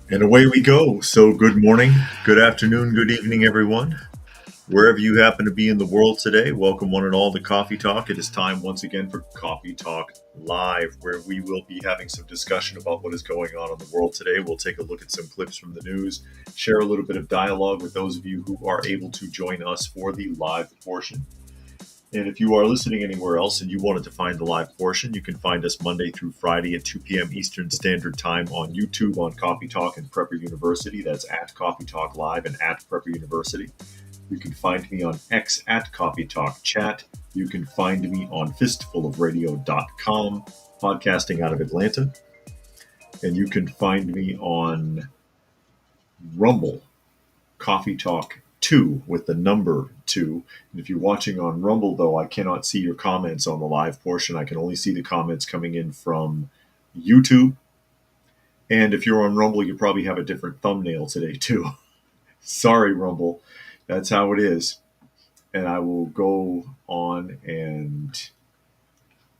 And away we go. So, good morning, good afternoon, good evening, everyone. Wherever you happen to be in the world today, welcome one and all to Coffee Talk. It is time once again for Coffee Talk Live, where we will be having some discussion about what is going on in the world today. We'll take a look at some clips from the news, share a little bit of dialogue with those of you who are able to join us for the live portion. And if you are listening anywhere else and you wanted to find the live portion, you can find us Monday through Friday at 2 p.m. Eastern Standard Time on YouTube on Coffee Talk and Prepper University. That's at Coffee Talk Live and at Prepper University. You can find me on X at Coffee Talk Chat. You can find me on fistfulofradio.com, podcasting out of Atlanta. And you can find me on Rumble, Coffee Talk 2 with the number 2. And if you're watching on Rumble, though, I cannot see your comments on the live portion. I can only see the comments coming in from YouTube. And if you're on Rumble, you probably have a different thumbnail today, too. Sorry, Rumble. That's how it is. And I will go on and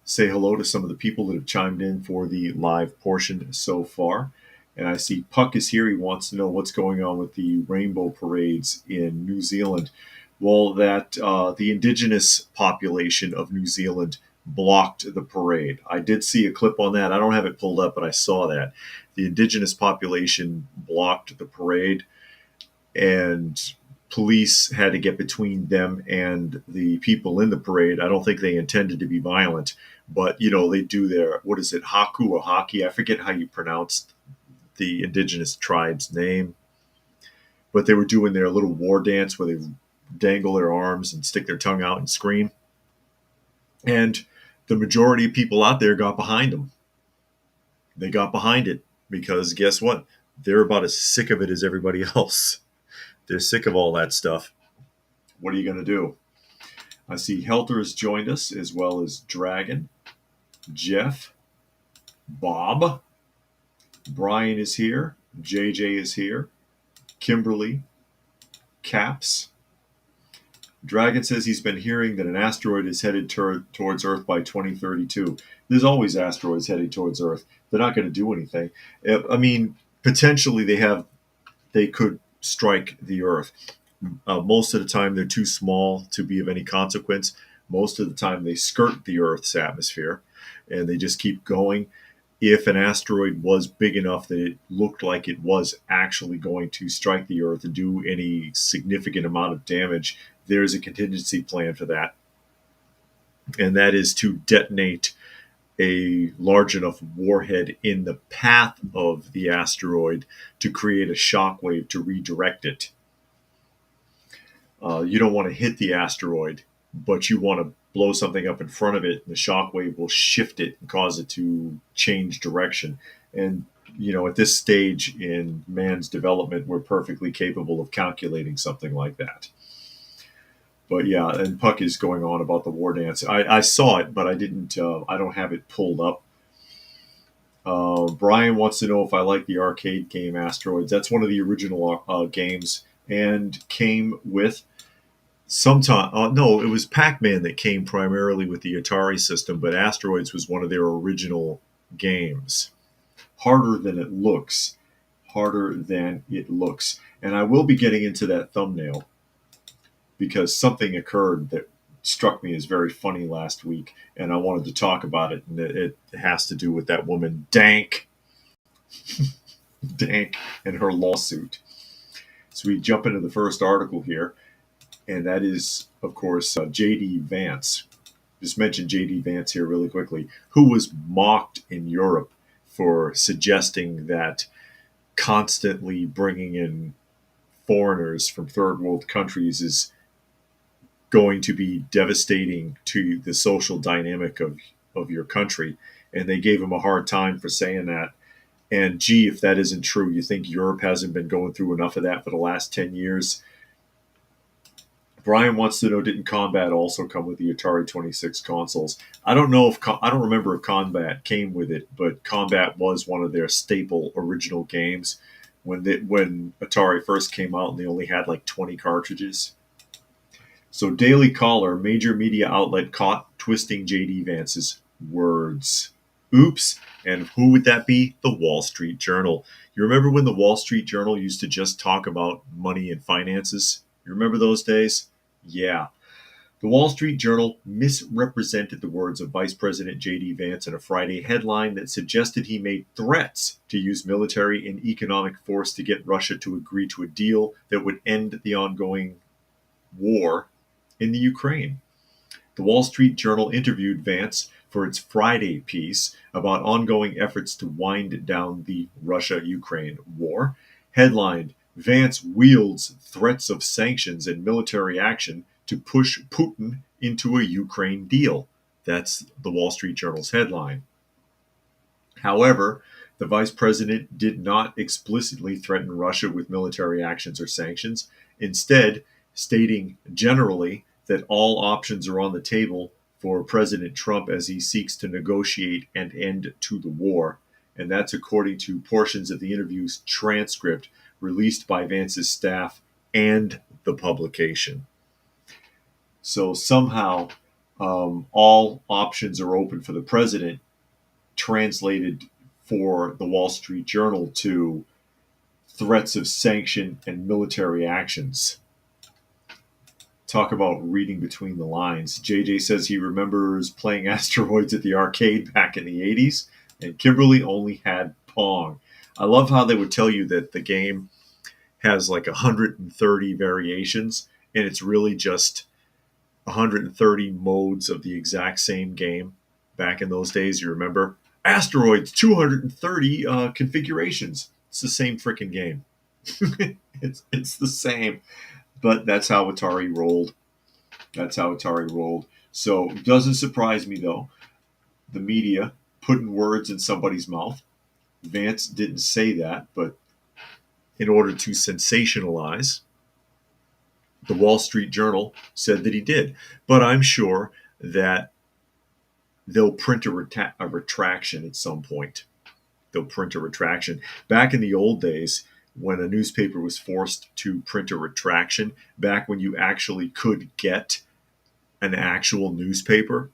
say hello to some of the people that have chimed in for the live portion so far. And I see Puck is here. He wants to know what's going on with the rainbow parades in New Zealand. Well, the indigenous population of New Zealand blocked the parade. I did see a clip on that. I don't have it pulled up, but I saw that. The indigenous population blocked the parade, and police had to get between them and the people in the parade. I don't think they intended to be violent, but, they do their, what is it, haku or haki? I forget how you pronounce the indigenous tribe's name, but they were doing their little war dance where they dangle their arms and stick their tongue out and scream. And the majority of people out there got behind them. They got behind it because guess what? They're about as sick of it as everybody else. They're sick of all that stuff. What are you going to do? I see Helter has joined us, as well as Dragon, Jeff, Bob, Brian is here, JJ is here, Kimberly, Caps. Dragon says he's been hearing that an asteroid is headed towards Earth by 2032. There's always asteroids heading towards Earth. They're not going to do anything. I mean, potentially they could strike the Earth. Most of the time, they're too small to be of any consequence. Most of the time, they skirt the Earth's atmosphere, and they just keep going. If an asteroid was big enough that it looked like it was actually going to strike the Earth and do any significant amount of damage, there's a contingency plan for that. And that is to detonate a large enough warhead in the path of the asteroid to create a shockwave to redirect it. You don't want to hit the asteroid, but you want to blow something up in front of it, and the shockwave will shift it and cause it to change direction. And, at this stage in man's development, we're perfectly capable of calculating something like that. But yeah, and Puck is going on about the war dance. I saw it, but I didn't. I don't have it pulled up. Brian wants to know if I like the arcade game Asteroids. That's one of the original games, and came with no, it was Pac-Man that came primarily with the Atari system, but Asteroids was one of their original games. Harder than it looks. And I will be getting into that thumbnail because something occurred that struck me as very funny last week, and I wanted to talk about it, and it has to do with that woman, Dank, and her lawsuit. So we jump into the first article here, and that is, of course, J.D. Vance. Just mention J.D. Vance here really quickly, who was mocked in Europe for suggesting that constantly bringing in foreigners from third world countries is going to be devastating to the social dynamic of your country. And they gave him a hard time for saying that. And gee, if that isn't true, you think Europe hasn't been going through enough of that for the last 10 years? Brian wants to know, didn't Combat also come with the Atari 26 consoles? I don't remember if Combat came with it, but Combat was one of their staple original games when Atari first came out, and they only had like 20 cartridges. So Daily Caller, major media outlet, caught twisting J.D. Vance's words. Oops. And who would that be? The Wall Street Journal. You remember when the Wall Street Journal used to just talk about money and finances? You remember those days? Yeah. The Wall Street Journal misrepresented the words of Vice President J.D. Vance in a Friday headline that suggested he made threats to use military and economic force to get Russia to agree to a deal that would end the ongoing war in the Ukraine. The Wall Street Journal interviewed Vance for its Friday piece about ongoing efforts to wind down the Russia-Ukraine war, headlined Vance wields threats of sanctions and military action to push Putin into a Ukraine deal. That's the Wall Street Journal's headline. However, the vice president did not explicitly threaten Russia with military actions or sanctions, instead, stating generally that all options are on the table for President Trump as he seeks to negotiate an end to the war. And that's according to portions of the interview's transcript released by Vance's staff and the publication. So somehow, all options are open for the president, translated for the Wall Street Journal to threats of sanction and military actions. Talk about reading between the lines. JJ says he remembers playing Asteroids at the arcade back in the 80s, and Kimberly only had Pong. I love how they would tell you that the game has like 130 variations, and it's really just 130 modes of the exact same game. Back in those days, you remember? Asteroids, 230 configurations. It's the same freaking game. it's the same. But that's how Atari rolled. So it doesn't surprise me, though. The media putting words in somebody's mouth. Vance didn't say that, but in order to sensationalize, the Wall Street Journal said that he did. But I'm sure that they'll print a retraction at some point. They'll print a retraction. Back in the old days, when a newspaper was forced to print a retraction, back when you actually could get an actual newspaper,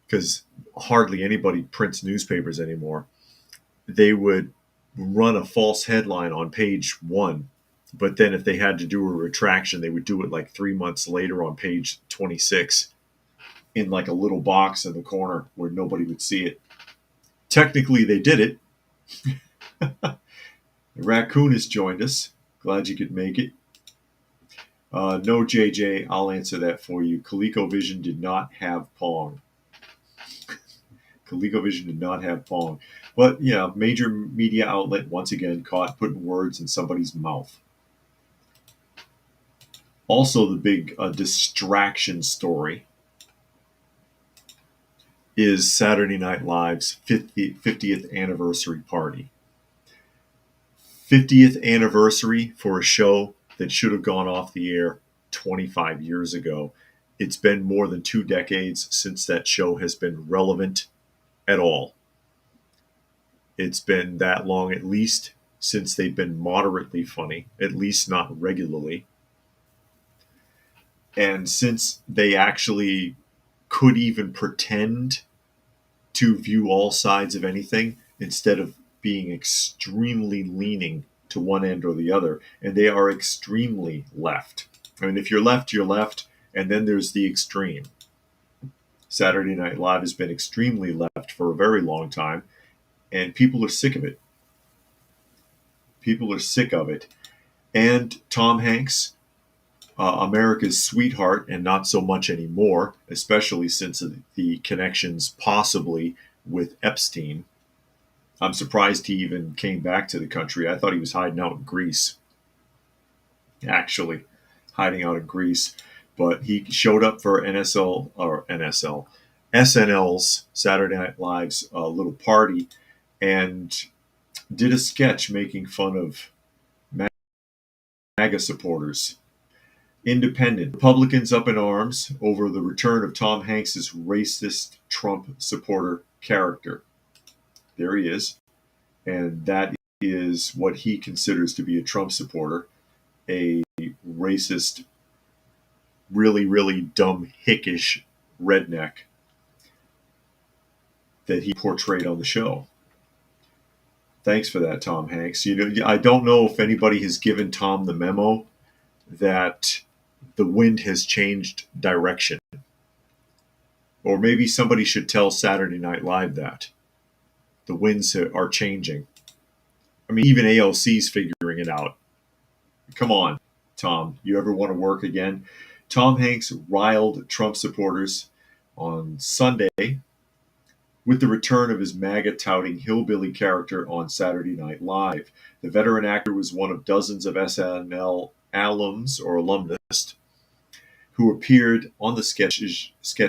because hardly anybody prints newspapers anymore, they would run a false headline on page 1. But then if they had to do a retraction, they would do it like 3 months later on page 26 in like a little box in the corner where nobody would see it. Technically, they did it. The raccoon has joined us. Glad you could make it. No, JJ, I'll answer that for you. ColecoVision did not have Pong. ColecoVision did not have Pong. But, yeah, major media outlet, once again, caught putting words in somebody's mouth. Also, the big distraction story is Saturday Night Live's 50th anniversary party. 50th anniversary for a show that should have gone off the air 25 years ago. It's been more than 2 decades since that show has been relevant at all. It's been that long, at least, since they've been moderately funny, at least not regularly. And since they actually could even pretend to view all sides of anything instead of being extremely leaning to one end or the other. And they are extremely left. I mean, if you're left, you're left. And then there's the extreme. Saturday Night Live has been extremely left for a very long time. And people are sick of it. People are sick of it. And Tom Hanks, America's sweetheart, and not so much anymore, especially since the connections possibly with Epstein. I'm surprised he even came back to the country. I thought he was hiding out in Greece. Actually, hiding out in Greece. But he showed up for SNL's Saturday Night Live's little party and did a sketch making fun of MAGA supporters. Independent. Republicans up in arms over the return of Tom Hanks' racist Trump supporter character. There he is. And that is what he considers to be a Trump supporter, a racist, really, really dumb, hickish redneck that he portrayed on the show. Thanks for that, Tom Hanks. I don't know if anybody has given Tom the memo that the wind has changed direction. Or maybe somebody should tell Saturday Night Live that. The winds are changing. I mean, even AOC's figuring it out. Come on, Tom. You ever want to work again? Tom Hanks riled Trump supporters on Sunday with the return of his MAGA-touting hillbilly character on Saturday Night Live. The veteran actor was one of dozens of SNL alums or alumnus who appeared on the sketch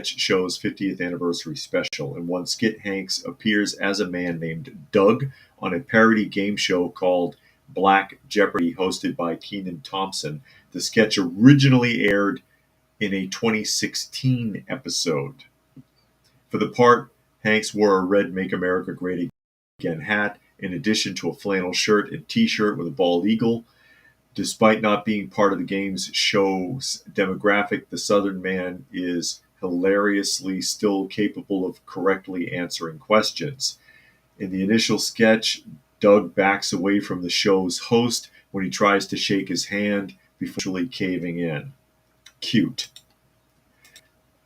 show's 50th anniversary special. In one skit, Hanks appears as a man named Doug on a parody game show called Black Jeopardy, hosted by Kenan Thompson. The sketch originally aired in a 2016 episode. For the part, Hanks wore a red Make America Great Again hat, in addition to a flannel shirt and t-shirt with a bald eagle. Despite not being part of the game's show's demographic, the Southern man is hilariously still capable of correctly answering questions. In the initial sketch, Doug backs away from the show's host when he tries to shake his hand before caving in. Cute.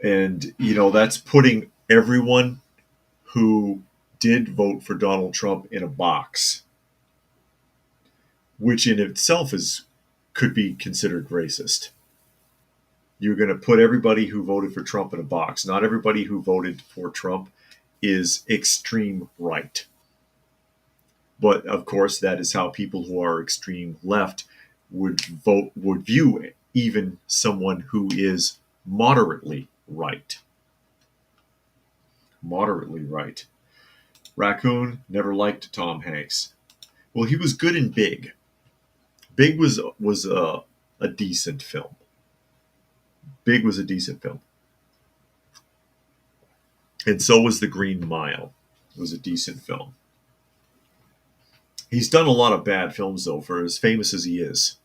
And, that's putting everyone who did vote for Donald Trump in a box, which in itself could be considered racist. You're going to put everybody who voted for Trump in a box. Not everybody who voted for Trump is extreme right. But of course, that is how people who are extreme left would view even someone who is moderately right. Moderately right. Raccoon never liked Tom Hanks. Well, he was good in Big. Big was a decent film. Big was a decent film. And so was The Green Mile. It was a decent film. He's done a lot of bad films, though, for as famous as he is.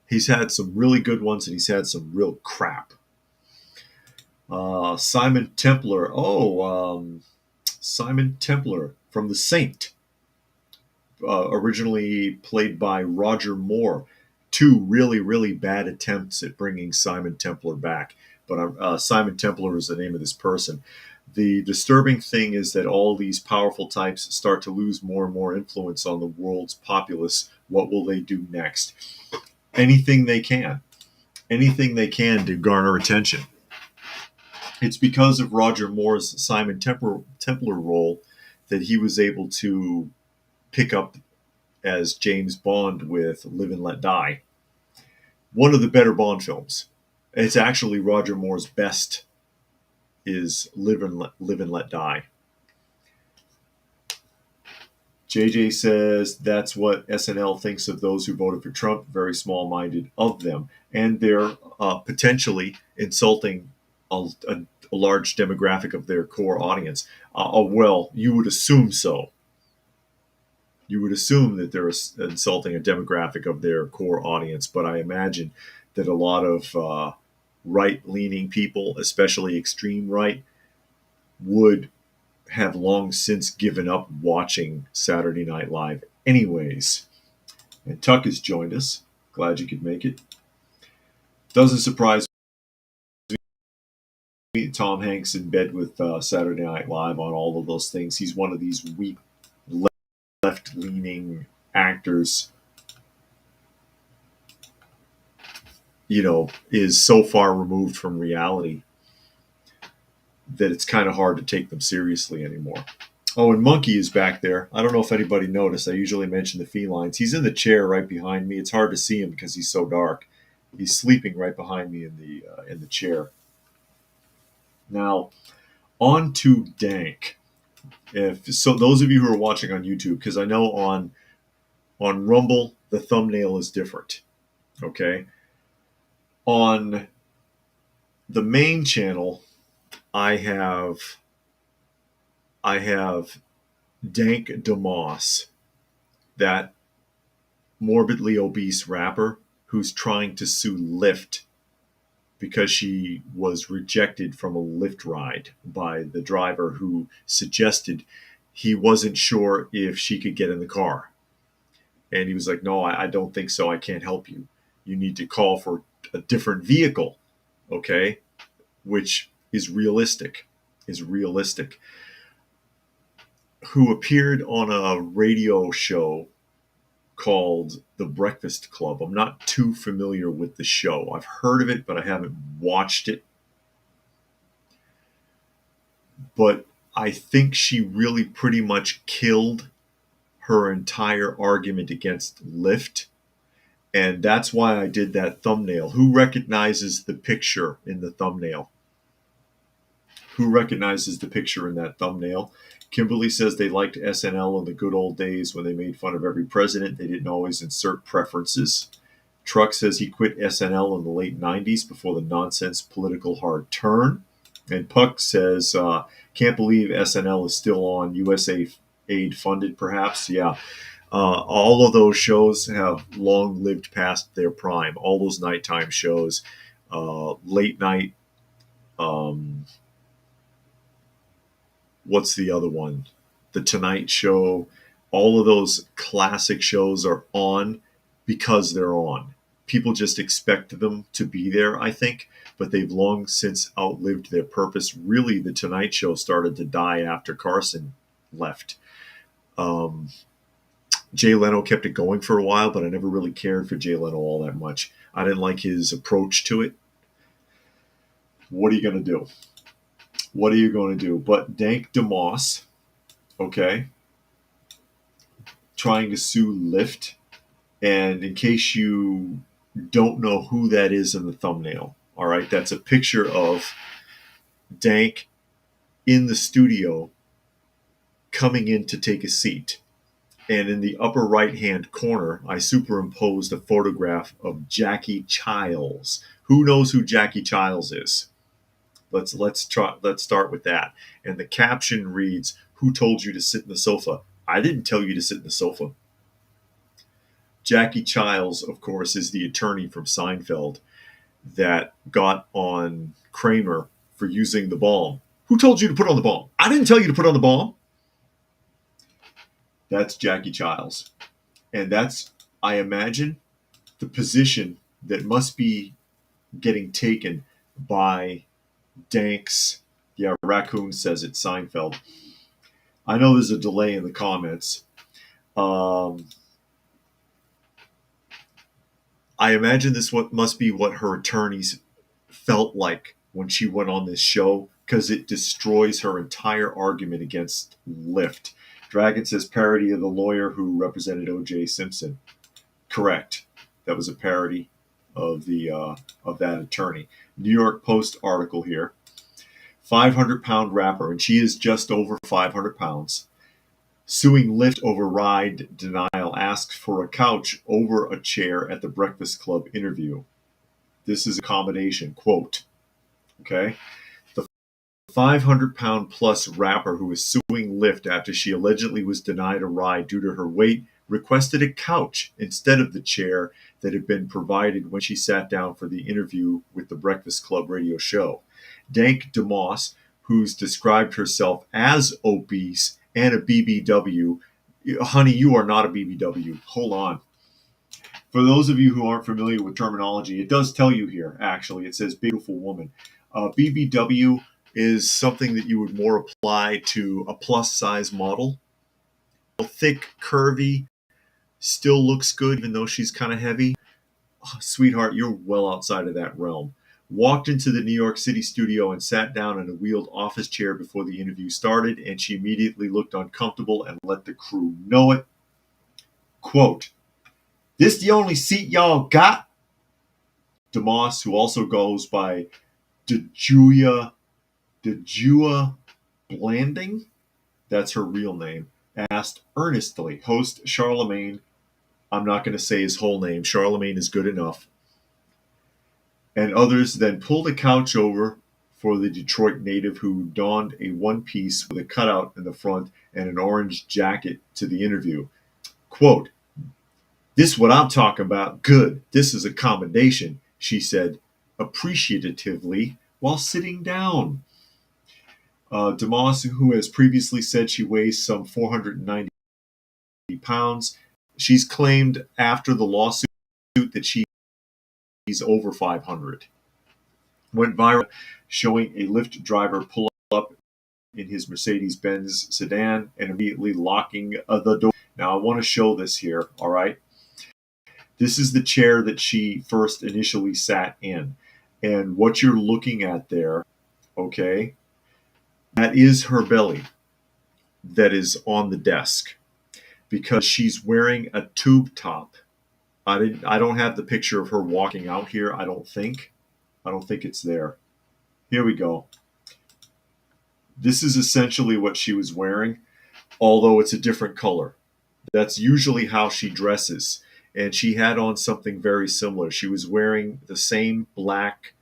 He's had some really good ones, and he's had some real crap. Simon Templar. Simon Templar from The Saint. Originally played by Roger Moore. Two really, really bad attempts at bringing Simon Templar back. But Simon Templar is the name of this person. The disturbing thing is that all these powerful types start to lose more and more influence on the world's populace. What will they do next? Anything they can. Anything they can to garner attention. It's because of Roger Moore's Simon Templar role that he was able to pick up as James Bond with Live and Let Die. One of the better Bond films. It's actually Roger Moore's best is Live and Let Die. JJ says that's what SNL thinks of those who voted for Trump, very small-minded of them. And they're potentially insulting a large demographic of their core audience. Well, you would assume so. You would assume that they're insulting a demographic of their core audience, but I imagine that a lot of right-leaning people, especially extreme right, would have long since given up watching Saturday Night Live anyways. And Tuck has joined us. Glad you could make it. Doesn't surprise me. Tom Hanks in bed with Saturday Night Live on all of those things. He's one of these weak left-leaning actors, is so far removed from reality that it's kind of hard to take them seriously anymore. Oh, and Monkey is back there. I don't know if anybody noticed. I usually mention the felines. He's in the chair right behind me. It's hard to see him because he's so dark. He's sleeping right behind me in the chair. Now, on to Dank. So those of you who are watching on YouTube, because I know on Rumble the thumbnail is different. Okay. On the main channel, I have Dank DeMoss, that morbidly obese rapper who's trying to sue Lyft because she was rejected from a Lyft ride by the driver who suggested he wasn't sure if she could get in the car. And he was like, no, I don't think so. I can't help you. You need to call for a different vehicle, okay? Which is realistic, who appeared on a radio show called The Breakfast Club. I'm not too familiar with the show. I've heard of it, but I haven't watched it. But I think she really pretty much killed her entire argument against Lyft. And that's why I did that thumbnail. Who recognizes the picture in the thumbnail? Who recognizes the picture in that thumbnail? Kimberly says they liked SNL in the good old days when they made fun of every president. They didn't always insert preferences. Truck says he quit SNL in the late 90s before the nonsense political hard turn. And Puck says, can't believe SNL is still on. USA aid funded, perhaps. Yeah. All of those shows have long lived past their prime. All those nighttime shows, late night. What's the other one? The Tonight Show. All of those classic shows are on because they're on. People just expect them to be there, I think, but they've long since outlived their purpose. Really, the Tonight Show started to die after Carson left. Jay Leno kept it going for a while, but I never really cared for Jay Leno all that much. I didn't like his approach to it. What are you going to do? What are you going to do? But Dank DeMoss, okay, trying to sue Lyft. And in case you don't know who that is in the thumbnail, all right, that's a picture of Dank in the studio coming in to take a seat. And in the upper right-hand corner, I superimposed a photograph of Jackie Chiles. Who knows who Jackie Chiles is? Let's start with that. And the caption reads, "Who told you to sit in the sofa?" I didn't tell you to sit in the sofa. Jackie Chiles, of course, is the attorney from Seinfeld that got on Kramer for using the bomb. Who told you to put on the bomb? I didn't tell you to put on the bomb. That's Jackie Chiles. And that's, I imagine, the position that must be getting taken by Dank's, yeah, Raccoon says it, Seinfeld. I know there's a delay in the comments. I imagine this must be what her attorneys felt like when she went on this show, because it destroys her entire argument against Lyft. Dragon says parody of the lawyer who represented O.J. Simpson. Correct. That was a parody of that attorney. New York Post article here. 500-pound rapper, and she is just over 500 pounds. Suing Lyft over ride denial, asks for a couch over a chair at the Breakfast Club interview. This is accommodation, quote. Okay? The 500-pound plus rapper who is suing Lyft after she allegedly was denied a ride due to her weight requested a couch instead of the chair that had been provided when she sat down for the interview with the Breakfast Club radio show. Dank DeMoss, who's described herself as obese and a BBW. Honey, you are not a BBW. Hold on. For those of you who aren't familiar with terminology, it does tell you here, actually. It says beautiful woman. BBW is something that you would more apply to a plus-size model. Thick, curvy, still looks good even though she's kind of heavy. Oh, sweetheart, you're well outside of that realm. Walked into the New York City studio and sat down in a wheeled office chair before the interview started, and she immediately looked uncomfortable and let the crew know it. Quote, "This the only seat y'all got?" DeMoss, who also goes by DeJua Blanding, that's her real name, asked earnestly. Host Charlemagne, I'm not going to say his whole name, Charlemagne is good enough, and others then pulled a couch over for the Detroit native, who donned a one-piece with a cutout in the front and an orange jacket to the interview. Quote, "This is what I'm talking about. Good. This is accommodation," she said appreciatively while sitting down. DeMoss, who has previously said she weighs some 490 pounds, She's claimed after the lawsuit that she's over 500. Went viral, showing a Lyft driver pull up in his Mercedes-Benz sedan and immediately locking the door. Now, I want to show this here, all right? This is the chair that she first initially sat in. And what you're looking at there, okay, that is her belly that is on the desk because she's wearing a tube top. I don't have the picture of her walking out here, I don't think. I don't think it's there. Here we go. This is essentially what she was wearing, although it's a different color. That's usually how she dresses. And she had on something very similar. She was wearing the same black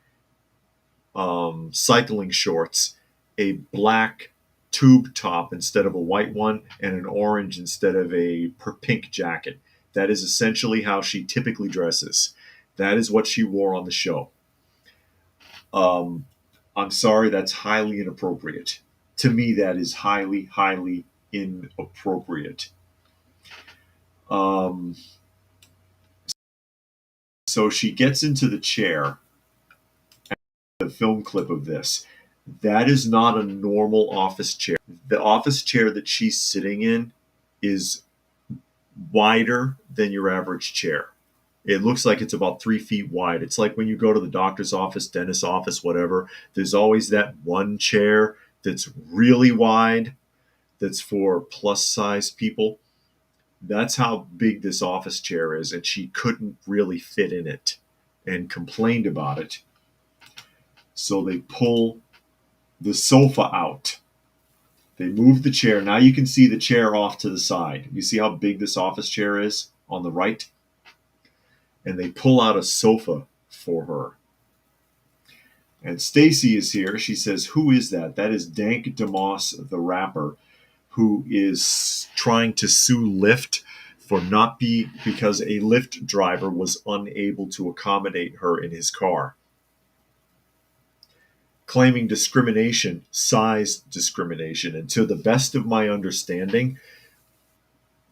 cycling shorts, a black tube top instead of a white one, and an orange instead of a pink jacket. That is essentially how she typically dresses. That is what she wore on the show. I'm sorry, that's highly inappropriate. To me, that is highly, highly inappropriate. So she gets into the chair. The film clip of this. That is not a normal office chair. The office chair that she's sitting in is wider than your average chair. It looks like it's about 3 feet wide. It's like when you go to the doctor's office, dentist's office, whatever, there's always that one chair that's really wide that's for plus size people. That's how big this office chair is, and she couldn't really fit in it and complained about it. So they pull the sofa out. They move the chair. Now you can see the chair off to the side. You see how big this office chair is on the right? And they pull out a sofa for her. And Stacy is here. She says, "Who is that?" That is Dank DeMoss, the rapper, who is trying to sue Lyft for because a Lyft driver was unable to accommodate her in his car. Claiming discrimination, size discrimination. And to the best of my understanding,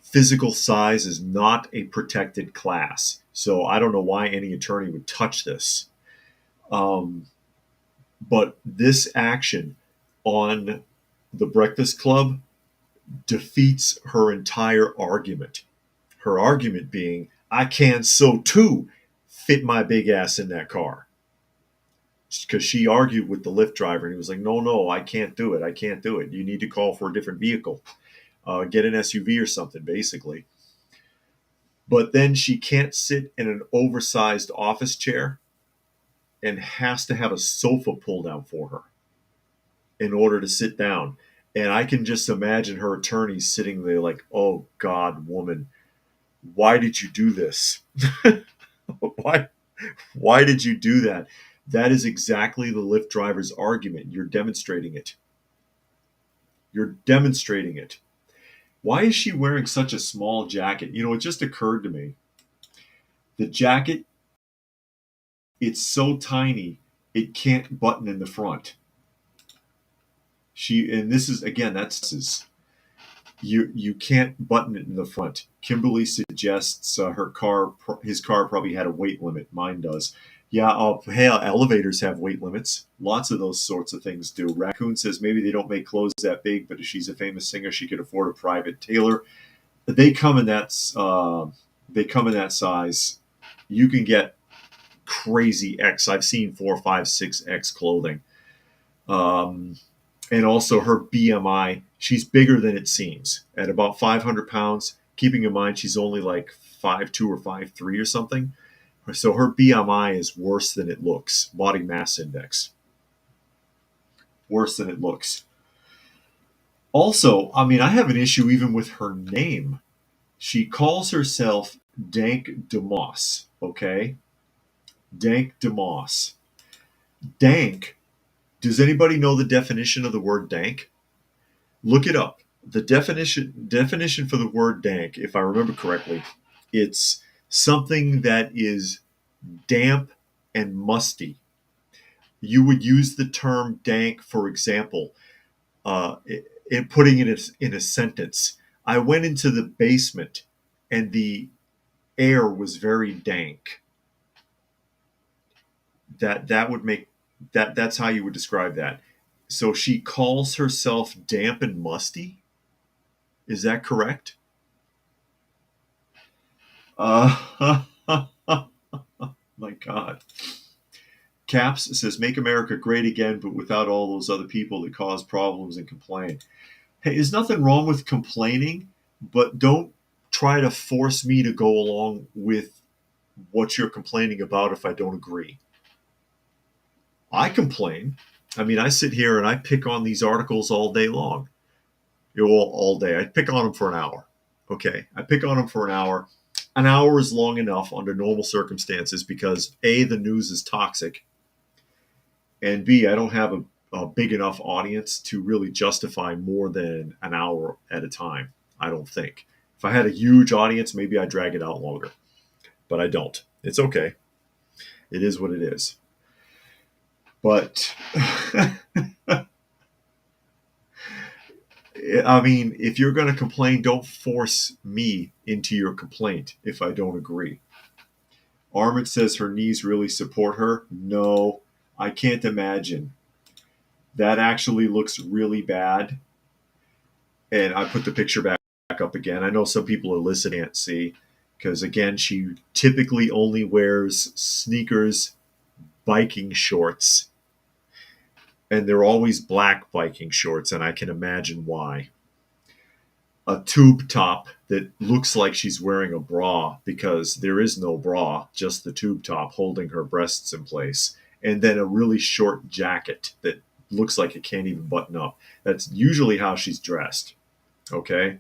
physical size is not a protected class. So I don't know why any attorney would touch this. But this action on the Breakfast Club defeats her entire argument. Her argument being, I can so too fit my big ass in that car. Because she argued with the Lyft driver and he was like, no, I can't do it. I can't do it. You need to call for a different vehicle. Get an SUV or something, basically. But then she can't sit in an oversized office chair and has to have a sofa pulled out for her in order to sit down. And I can just imagine her attorneys sitting there like, oh, God, woman, why did you do this? Why did you do that? That is exactly the Lyft driver's argument. You're demonstrating it. You're demonstrating it. Why is she wearing such a small jacket? You know, it just occurred to me. The jacket, it's so tiny, it can't button in the front. And this is, again, that's you can't button it in the front. Kimberly suggests his car probably had a weight limit. Mine does. Yeah, elevators have weight limits. Lots of those sorts of things do. Raccoon says maybe they don't make clothes that big, but if she's a famous singer, she could afford a private tailor. They come in that size. You can get crazy X. I've seen 4, 5, 6X clothing. And also her BMI, she's bigger than it seems at about 500 pounds, keeping in mind she's only like 5'2" or 5'3" or something. So her BMI is worse than it looks. Body mass index. Worse than it looks. Also, I mean, I have an issue even with her name. She calls herself Dank DeMoss, okay? Dank DeMoss. Dank. Does anybody know the definition of the word dank? Look it up. The definition for the word dank, if I remember correctly, it's something that is damp and musty. You would use the term dank, for example, in putting it in a sentence. I went into the basement and the air was very dank. That would make that's how you would describe that. So she calls herself damp and musty. Is that correct? My God. Caps says, "Make America great again, but without all those other people that cause problems and complain." Hey, there's nothing wrong with complaining, but don't try to force me to go along with what you're complaining about if I don't agree. I complain. I mean, I sit here and I pick on these articles all day long. All day. I pick on them for an hour. Okay. I pick on them for an hour. An hour is long enough under normal circumstances because A, the news is toxic, and B, I don't have a big enough audience to really justify more than an hour at a time. I don't think. If I had a huge audience, maybe I'd drag it out longer, but I don't. It's okay. It is what it is. But I mean, if you're going to complain, don't force me into your complaint if I don't agree. Armit says her knees really support her. No, I can't imagine. That actually looks really bad. And I put the picture back up again. I know some people are listening can't see because, again, she typically only wears sneakers, biking shorts, and they're always black biking shorts, and I can imagine why. A tube top that looks like she's wearing a bra because there is no bra, just the tube top holding her breasts in place. And then a really short jacket that looks like it can't even button up. That's usually how she's dressed. Okay.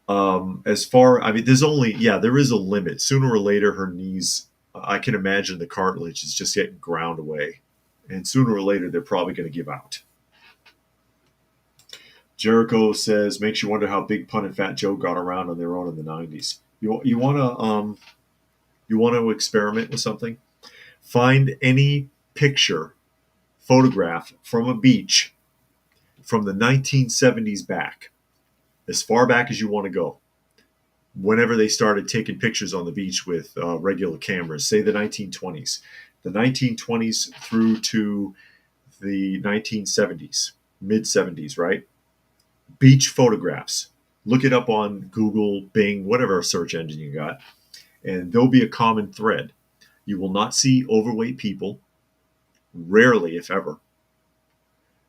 I mean, there is a limit. Sooner or later, her knees, I can imagine the cartilage is just getting ground away. And sooner or later, they're probably going to give out. Jericho says, makes you wonder how Big Pun and Fat Joe got around on their own in the 90s. You want to experiment with something? Find any photograph from a beach from the 1970s back, as far back as you want to go. Whenever they started taking pictures on the beach with regular cameras, say the 1920s. The 1920s through to the 1970s, mid 70s, right? Beach photographs. Look it up on Google, Bing, whatever search engine you got, and there'll be a common thread. You will not see overweight people, rarely, if ever.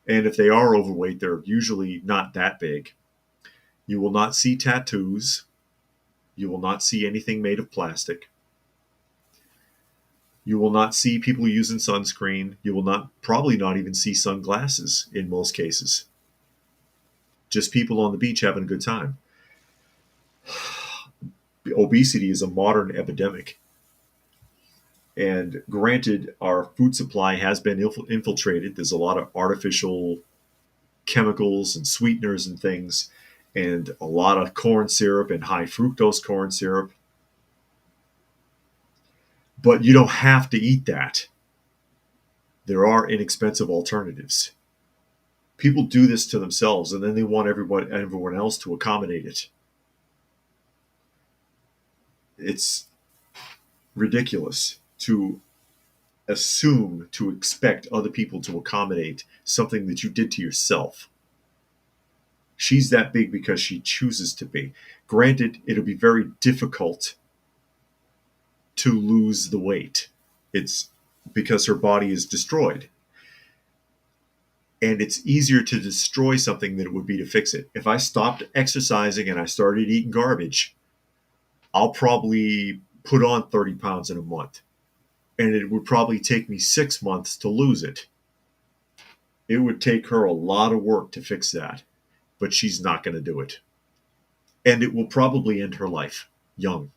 And if they are overweight, they're usually not that big. You will not see tattoos. You will not see anything made of plastic. You will not see people using sunscreen. You will probably not even see sunglasses in most cases. Just people on the beach having a good time. Obesity is a modern epidemic. And granted, our food supply has been infiltrated. There's a lot of artificial chemicals and sweeteners and things, and a lot of corn syrup and high fructose corn syrup. But you don't have to eat that. There are inexpensive alternatives. People do this to themselves, and then they want everyone else to accommodate it. It's ridiculous to expect other people to accommodate something that you did to yourself. She's that big because she chooses to be. Granted, it'll be very difficult to lose the weight. It's because her body is destroyed. And it's easier to destroy something than it would be to fix it. If I stopped exercising and I started eating garbage, I'll probably put on 30 pounds in a month. And it would probably take me 6 months to lose it. It would take her a lot of work to fix that, but she's not going to do it. And it will probably end her life young.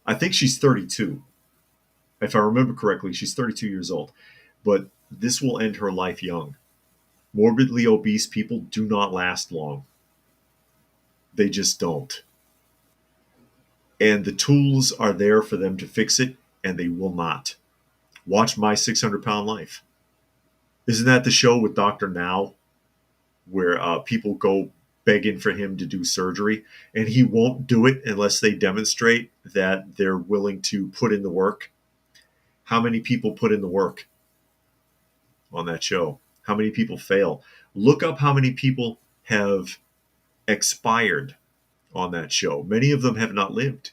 I think she's 32. If I remember correctly, she's 32 years old. But this will end her life young. Morbidly obese people do not last long. They just don't. And the tools are there for them to fix it, and they will not. Watch My 600-Pound Life. Isn't that the show with Dr. Now, where people go begging for him to do surgery, and he won't do it unless they demonstrate that they're willing to put in the work. How many people put in the work on that show? How many people fail? Look up how many people have expired on that show. Many of them have not lived.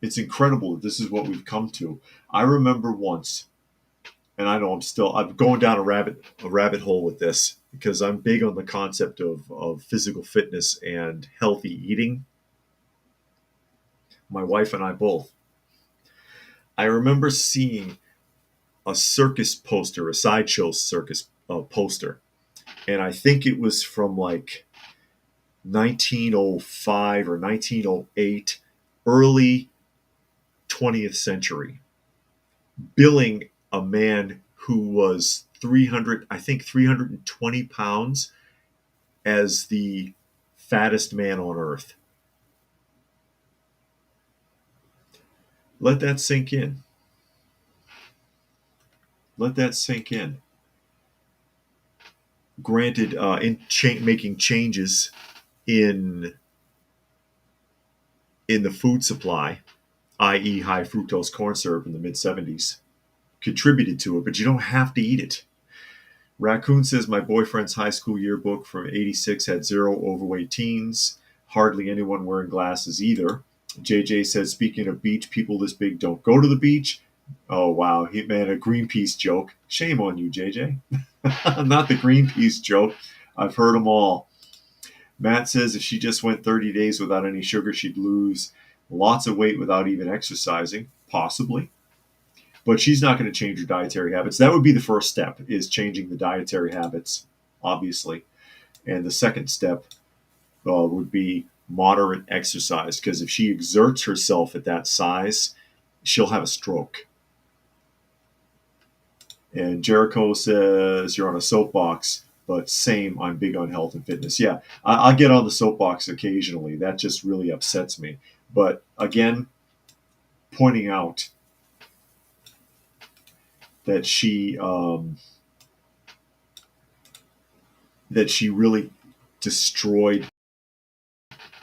It's incredible that this is what we've come to. I remember once, and I know I'm going down a rabbit hole with this because I'm big on the concept of physical fitness and healthy eating. My wife and I both. I remember seeing a circus poster, a sideshow circus poster, and I think it was from like 1905 or 1908, early 20th century, billing a man who was 320 pounds as the fattest man on earth. Let that sink in. Let that sink in. Granted, making changes in the food supply, i.e., high fructose corn syrup in the mid 70s, contributed to it, but you don't have to eat it. Raccoon says my boyfriend's high school yearbook from '86 had 0 overweight teens, hardly anyone wearing glasses either. JJ says, speaking of beach, people this big don't go to the beach. Oh, wow. Man, a Greenpeace joke. Shame on you, JJ. Not the Greenpeace joke. I've heard them all. Matt says if she just went 30 days without any sugar, she'd lose lots of weight without even exercising. Possibly. But she's not going to change her dietary habits. That would be the first step, is changing the dietary habits, obviously. And the second step would be moderate exercise, because if she exerts herself at that size, she'll have a stroke. And Jericho says you're on a soapbox, but same, I'm big on health and fitness. Yeah, I get on the soapbox occasionally. That just really upsets me. But again, pointing out that she really destroyed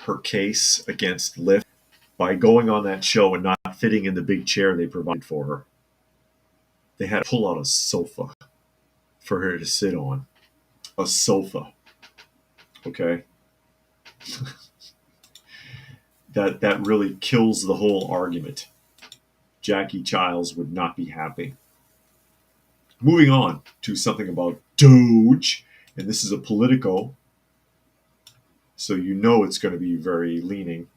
her case against Lyft by going on that show and not fitting in the big chair they provided for her. They had to pull out a sofa for her to sit on. A sofa. Okay? That really kills the whole argument. Jackie Childs would not be happy. Moving on to something about DOGE, and this is a Politico, so you know it's going to be very leaning.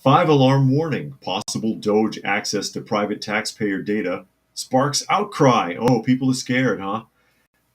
5-alarm warning, possible DOGE access to private taxpayer data sparks outcry. Oh, people are scared, huh?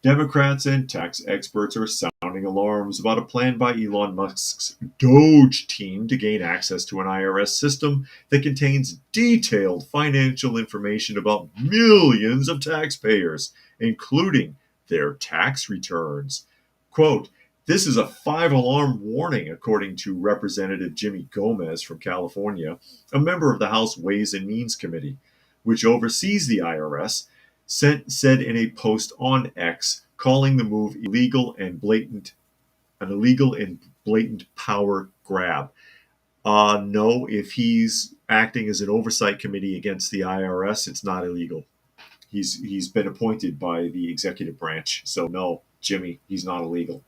Democrats and tax experts are sounding alarms about a plan by Elon Musk's DOGE team to gain access to an IRS system that contains detailed financial information about millions of taxpayers, including their tax returns. Quote, this is a 5-alarm warning, according to Representative Jimmy Gomez from California, a member of the House Ways and Means Committee, which oversees the IRS, said in a post on X, calling the move an illegal and blatant power grab. No, if he's acting as an oversight committee against the IRS, it's not illegal. He's been appointed by the executive branch, so no, Jimmy, he's not illegal.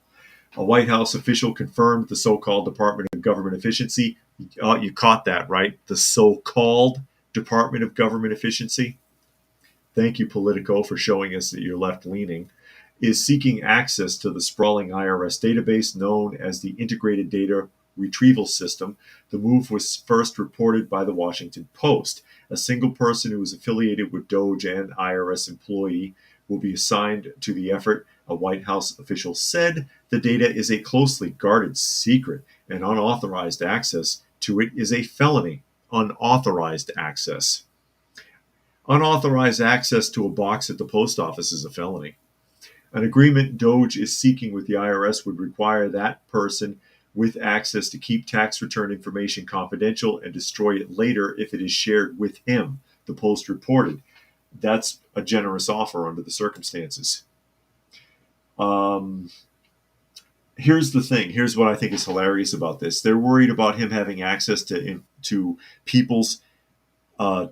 A White House official confirmed the so-called Department of Government Efficiency. You caught that, right? The so-called Department of Government Efficiency. Thank you, Politico, for showing us that you're left-leaning, is seeking access to the sprawling IRS database known as the Integrated Data Retrieval System. The move was first reported by the Washington Post. A single person who is affiliated with DOGE and IRS employee will be assigned to the effort. A White House official said the data is a closely guarded secret, and unauthorized access to it is a felony. Unauthorized access. Unauthorized access to a box at the post office is a felony. An agreement DOGE is seeking with the IRS would require that person with access to keep tax return information confidential and destroy it later if it is shared with him, the Post reported. That's a generous offer under the circumstances. Here's the thing. Here's what I think is hilarious about this. They're worried about him having access to people's uh,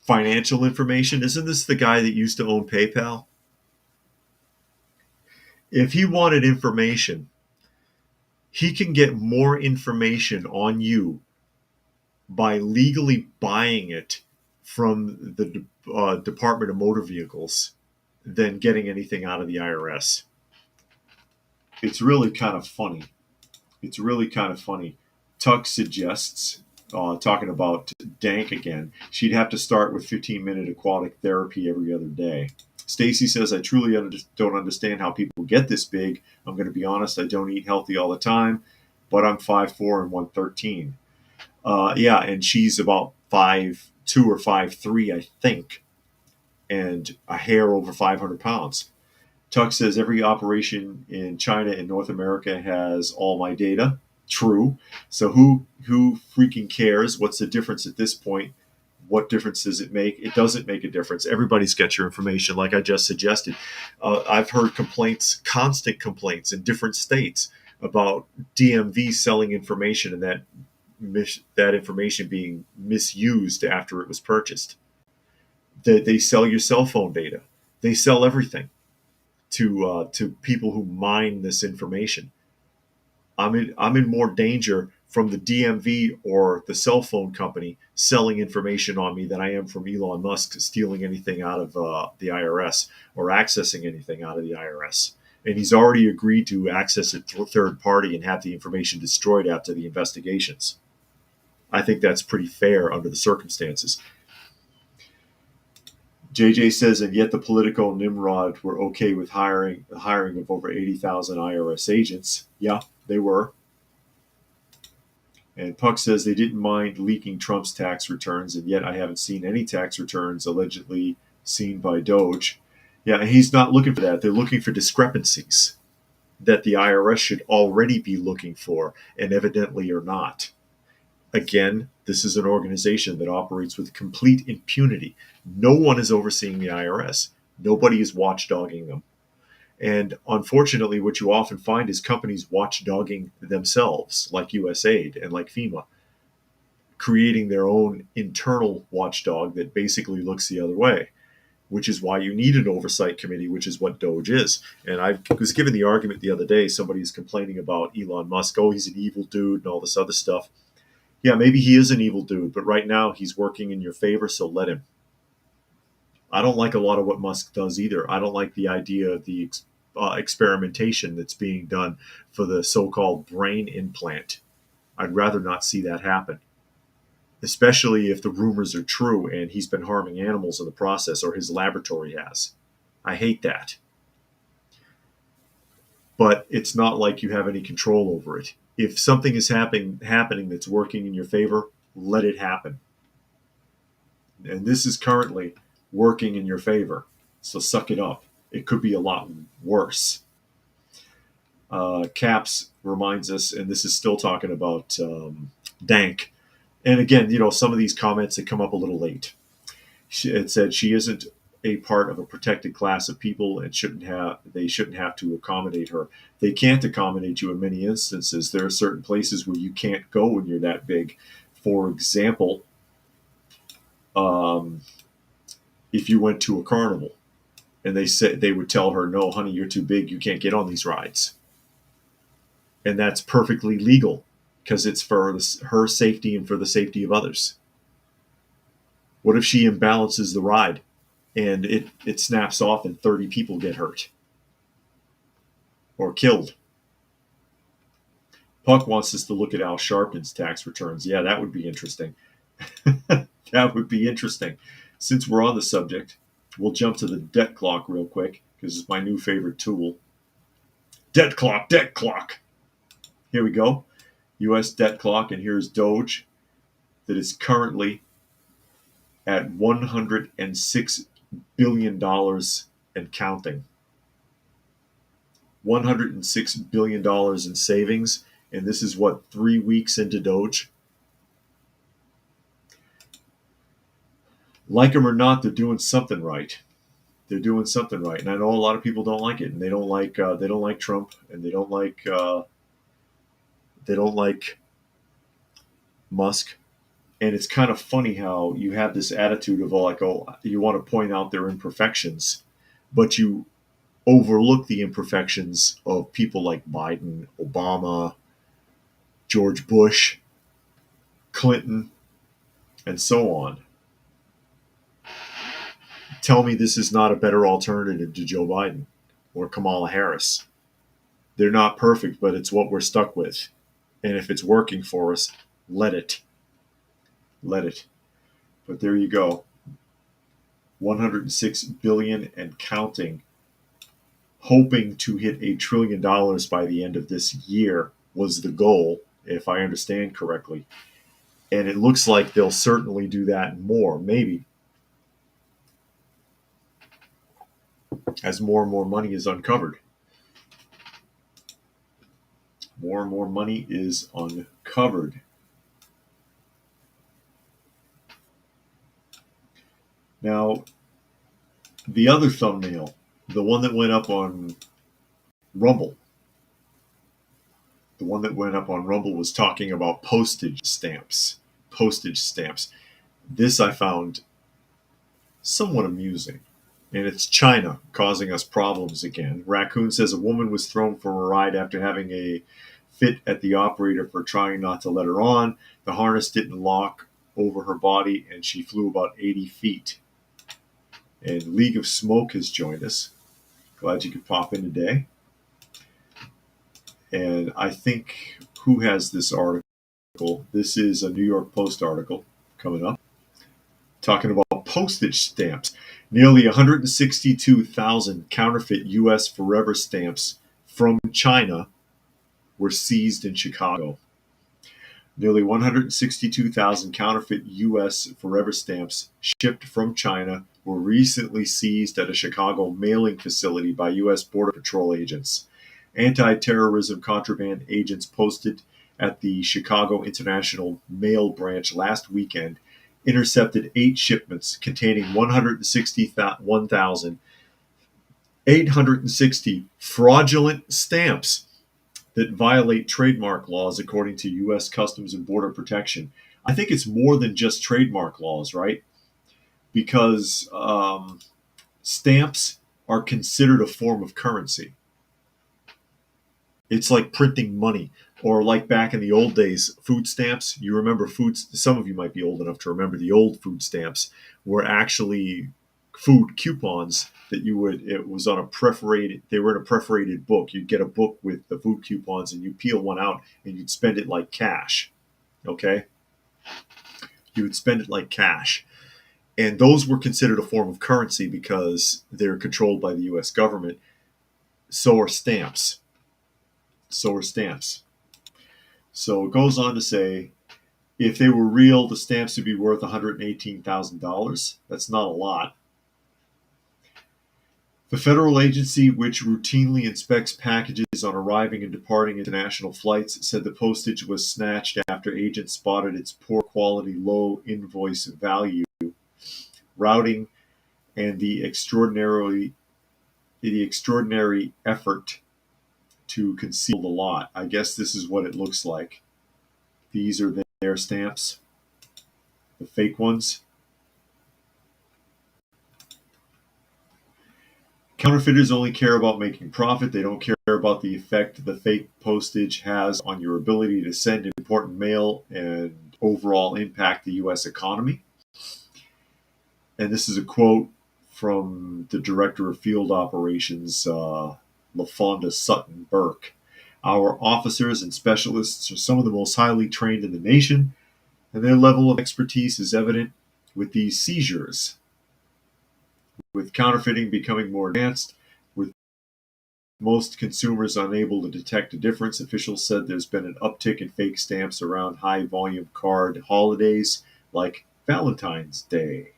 financial information. Isn't this the guy that used to own PayPal? If he wanted information, he can get more information on you by legally buying it from the Department of Motor Vehicles than getting anything out of the IRS. It's really kind of funny. It's really kind of funny. Tuck suggests, talking about Dank again, she'd have to start with 15-minute aquatic therapy every other day. Stacy says, I truly don't understand how people get this big. I'm going to be honest, I don't eat healthy all the time, but I'm 5'4" and 113. Yeah, and she's about 5'2" or 5'3", I think, and a hair over 500 pounds. Tuck says every operation in China and North America has all my data. True. So who freaking cares? What's the difference at this point? What difference does it make? It doesn't make a difference. Everybody's got your information, like I just suggested. I've heard complaints, constant complaints in different states about DMV selling information and that information being misused after it was purchased. They sell your cell phone data. They sell everything to people who mine this information. I'm in more danger from the DMV or the cell phone company selling information on me than I am from Elon Musk stealing anything out of the IRS or accessing anything out of the IRS. And he's already agreed to access it through a third party and have the information destroyed after the investigations. I think that's pretty fair under the circumstances. JJ says, and yet the political Nimrod were okay with the hiring of over 80,000 IRS agents. Yeah, they were. And Puck says they didn't mind leaking Trump's tax returns, and yet I haven't seen any tax returns allegedly seen by DOGE. Yeah, and he's not looking for that. They're looking for discrepancies that the IRS should already be looking for, and evidently are not. Again, this is an organization that operates with complete impunity. No one is overseeing the IRS. Nobody is watchdogging them. And unfortunately, what you often find is companies watchdogging themselves, like USAID and like FEMA, creating their own internal watchdog that basically looks the other way, which is why you need an oversight committee, which is what DOGE is. And I was given the argument the other day, somebody's complaining about Elon Musk, oh, he's an evil dude and all this other stuff. Yeah, maybe he is an evil dude, but right now he's working in your favor, so let him. I don't like a lot of what Musk does either. I don't like the idea of the experimentation that's being done for the so-called brain implant. I'd rather not see that happen, especially if the rumors are true and he's been harming animals in the process or his laboratory has. I hate that. But it's not like you have any control over it. If something is happening that's working in your favor, let it happen. And this is currently working in your favor. So suck it up. It could be a lot worse. Caps reminds us, and this is still talking about Dank. And again, some of these comments that come up a little late. It said she isn't a part of a protected class of people and they shouldn't have to accommodate her. They can't accommodate you in many instances. There are certain places where you can't go when you're that big. For example, if you went to a carnival and they would tell her, no, honey, you're too big. You can't get on these rides. And that's perfectly legal because it's for her safety and for the safety of others. What if she imbalances the ride and it snaps off and 30 people get hurt or killed? Puck wants us to look at Al Sharpton's tax returns. Yeah, that would be interesting. That would be interesting. Since we're on the subject, we'll jump to the debt clock real quick because it's my new favorite tool. Debt clock, debt clock. Here we go. U.S. debt clock, and here's DOGE that is currently at $106 billion and counting. $106 billion in savings, and this is 3 weeks into DOGE? Like them or not, they're doing something right. They're doing something right, and I know a lot of people don't like it, and they don't like Trump, and they don't like Musk. And it's kind of funny how you have this attitude of like, oh, you want to point out their imperfections, but you overlook the imperfections of people like Biden, Obama, George Bush, Clinton, and so on. Tell me this is not a better alternative to Joe Biden or Kamala Harris. They're not perfect, but it's what we're stuck with. And if it's working for us, let it. Let it. But there you go. 106 billion and counting, hoping to hit $1 trillion by the end of this year was the goal, if I understand correctly. And it looks like they'll certainly do that and more, maybe, as more and more money is uncovered. More and more money is uncovered. Now, the other thumbnail, the one that went up on Rumble, was talking about postage stamps. Postage stamps. This I found somewhat amusing. And it's China causing us problems again. Raccoon says a woman was thrown for a ride after having a fit at the operator for trying not to let her on. The harness didn't lock over her body, and she flew about 80 feet. And League of Smoke has joined us. Glad you could pop in today. And I think, who has this article? This is a New York Post article coming up, talking about postage stamps. Nearly 162,000 counterfeit U.S. Forever stamps from China were seized in Chicago. Nearly 162,000 counterfeit U.S. Forever stamps shipped from China were recently seized at a Chicago mailing facility by U.S. Border Patrol agents. Anti-terrorism contraband agents posted at the Chicago International Mail Branch last weekend intercepted 8 shipments containing 161,860 fraudulent stamps that violate trademark laws, according to U.S. Customs and Border Protection. I think it's more than just trademark laws, right? Because stamps are considered a form of currency. It's like printing money, or like back in the old days, food stamps. You remember some of you might be old enough to remember the old food stamps were actually food coupons that it was on they were in a perforated book. You'd get a book with the food coupons and you peel one out and you'd spend it like cash. Okay? You would spend it like cash. And those were considered a form of currency because they're controlled by the US government. So are stamps. So it goes on to say, if they were real, the stamps would be worth $118,000. That's not a lot. The federal agency, which routinely inspects packages on arriving and departing international flights, said the postage was snatched after agents spotted its poor quality, low invoice value, routing, and the extraordinary effort to conceal the lot. I guess this is what it looks like. These are their stamps, the fake ones. Counterfeiters only care about making profit. They don't care about the effect the fake postage has on your ability to send important mail and overall impact the U.S. economy. And this is a quote from the Director of Field Operations, LaFonda Sutton Burke. Our officers and specialists are some of the most highly trained in the nation, and their level of expertise is evident with these seizures. With counterfeiting becoming more advanced, with most consumers unable to detect a difference, officials said there's been an uptick in fake stamps around high-volume card holidays like Valentine's Day.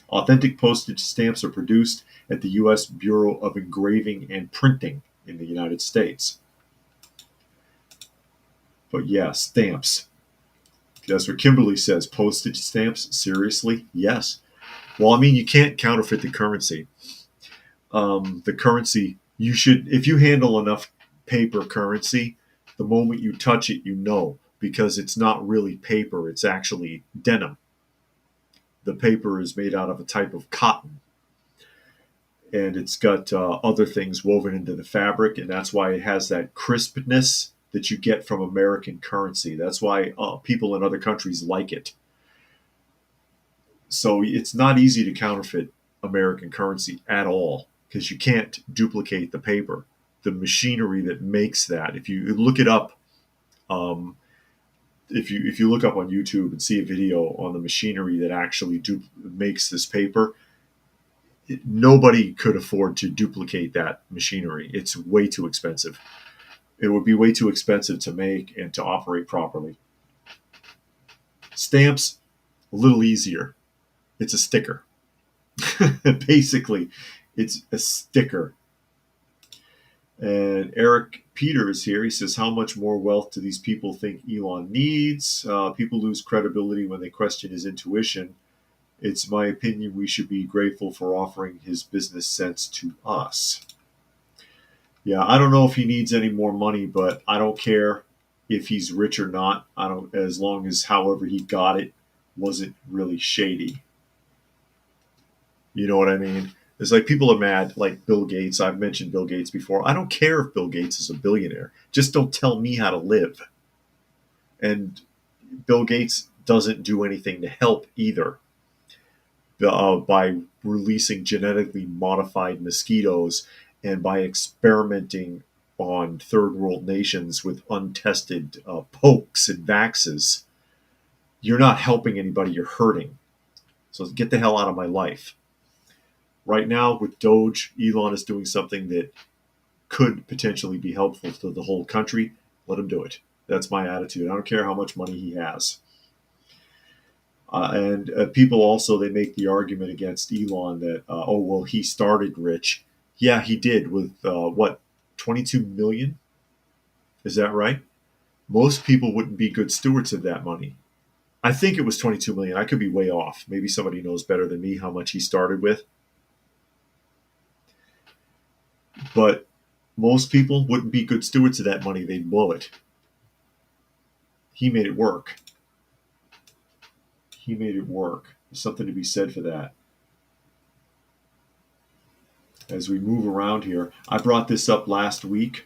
Authentic postage stamps are produced at the U.S. Bureau of Engraving and Printing in the United States. But yeah, stamps. That's what Kimberly says. Postage stamps? Seriously? Yes. Well, I mean, you can't counterfeit the currency. the currency, you should, if you handle enough paper currency, the moment you touch it, you know, because it's not really paper, it's actually denim. The paper is made out of a type of cotton, and it's got other things woven into the fabric, and that's why it has that crispness that you get from American currency. That's why people in other countries like it. So it's not easy to counterfeit American currency at all because you can't duplicate the paper. The machinery that makes that, if you look it up, um, if you look up on YouTube and see a video on the machinery that actually makes this paper, nobody could afford to duplicate that machinery. It's way too expensive. It would be way too expensive to make and to operate properly. Stamps, a little easier. It's a sticker. Basically, it's a sticker. And Eric Peters here, he says, how much more wealth do these people think Elon needs? People lose credibility when they question his intuition. It's my opinion we should be grateful for offering his business sense to us. Yeah, I don't know if he needs any more money, but I don't care if he's rich or not. I don't, as long as however he got it wasn't really shady. You know what I mean? It's like people are mad, like Bill Gates. I've mentioned Bill Gates before. I don't care if Bill Gates is a billionaire. Just don't tell me how to live. And Bill Gates doesn't do anything to help either by releasing genetically modified mosquitoes and by experimenting on third world nations with untested pokes and vaxes. You're not helping anybody. You're hurting. So get the hell out of my life. Right now, with DOGE, Elon is doing something that could potentially be helpful to the whole country. Let him do it. That's my attitude. I don't care how much money he has. And people also, they make the argument against Elon that, oh, well, he started rich. Yeah, he did with, 22 million? Is that right? Most people wouldn't be good stewards of that money. I think it was 22 million. I could be way off. Maybe somebody knows better than me how much he started with. But most people wouldn't be good stewards of that money. They'd blow it. He made it work. He made it work. There's something to be said for that. As we move around here, I brought this up last week,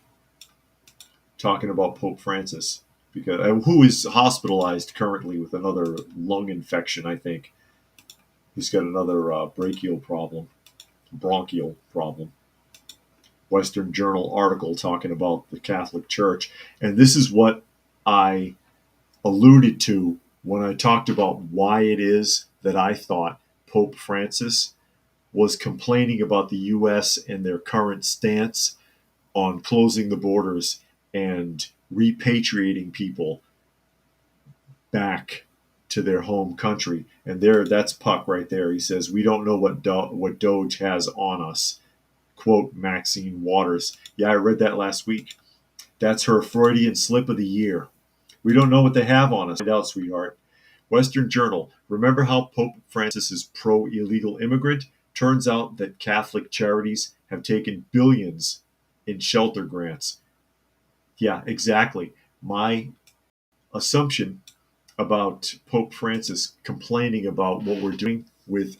talking about Pope Francis, because who is hospitalized currently with another lung infection. I think he's got another bronchial problem. Western Journal article talking about the Catholic Church, and this is what I alluded to when I talked about why it is that I thought Pope Francis was complaining about the U.S. and their current stance on closing the borders and repatriating people back to their home country. And that's Puck right there. He says, we don't know what DOGE has on us. Quote, Maxine Waters. Yeah, I read that last week. That's her Freudian slip of the year. We don't know what they have on us. Find out, sweetheart. Western Journal. Remember how Pope Francis is pro-illegal immigrant? Turns out that Catholic charities have taken billions in shelter grants. Yeah, exactly. My assumption about Pope Francis complaining about what we're doing with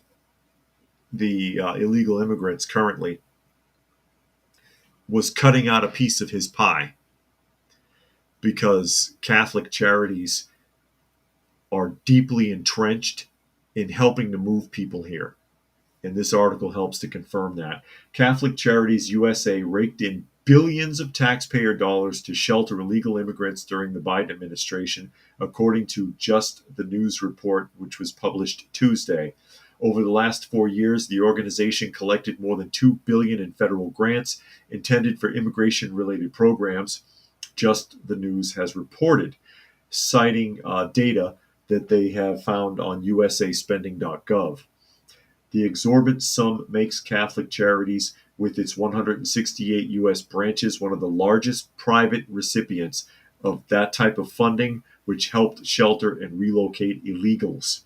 the illegal immigrants currently was cutting out a piece of his pie, because Catholic charities are deeply entrenched in helping to move people here. And this article helps to confirm that. Catholic Charities USA raked in billions of taxpayer dollars to shelter illegal immigrants during the Biden administration, according to Just the News report, which was published Tuesday. Over the last 4 years, the organization collected more than $2 billion in federal grants intended for immigration-related programs, Just the News has reported, citing data that they have found on usaspending.gov. The exorbitant sum makes Catholic Charities, with its 168 U.S. branches, one of the largest private recipients of that type of funding, which helped shelter and relocate illegals.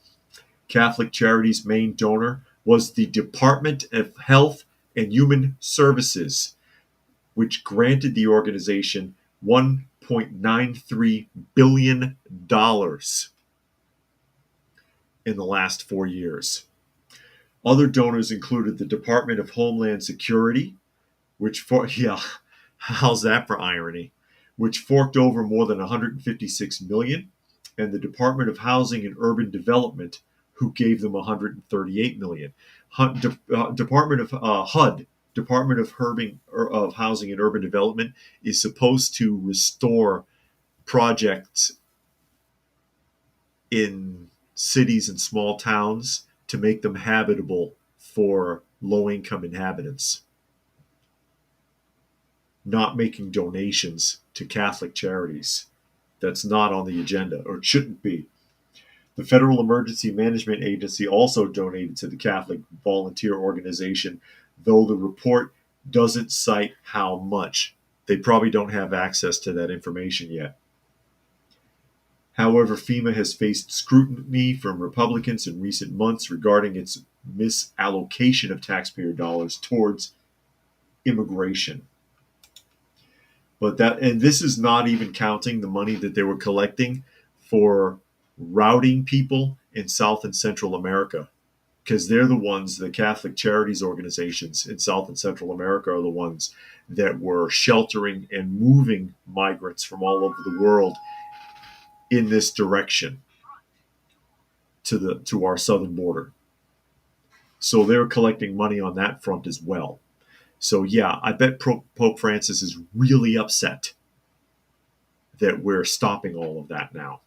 Catholic Charities' main donor was the Department of Health and Human Services, which granted the organization $1.93 billion in the last 4 years. Other donors included the Department of Homeland Security, how's that for irony? Which forked over more than $156 million, and the Department of Housing and Urban Development, who gave them $138 million. Department of HUD, Department of Housing and Urban Development, is supposed to restore projects in cities and small towns to make them habitable for low-income inhabitants, not making donations to Catholic charities. That's not on the agenda, or it shouldn't be. The Federal Emergency Management Agency also donated to the Catholic Volunteer Organization, though the report doesn't cite how much. They probably don't have access to that information yet. However, FEMA has faced scrutiny from Republicans in recent months regarding its misallocation of taxpayer dollars towards immigration. And this is not even counting the money that they were collecting for routing people in South and Central America, because they're the ones, the Catholic charities organizations in South and Central America are the ones that were sheltering and moving migrants from all over the world in this direction to our southern border. So they're collecting money on that front as well. So yeah, I bet Pope Francis is really upset that we're stopping all of that now.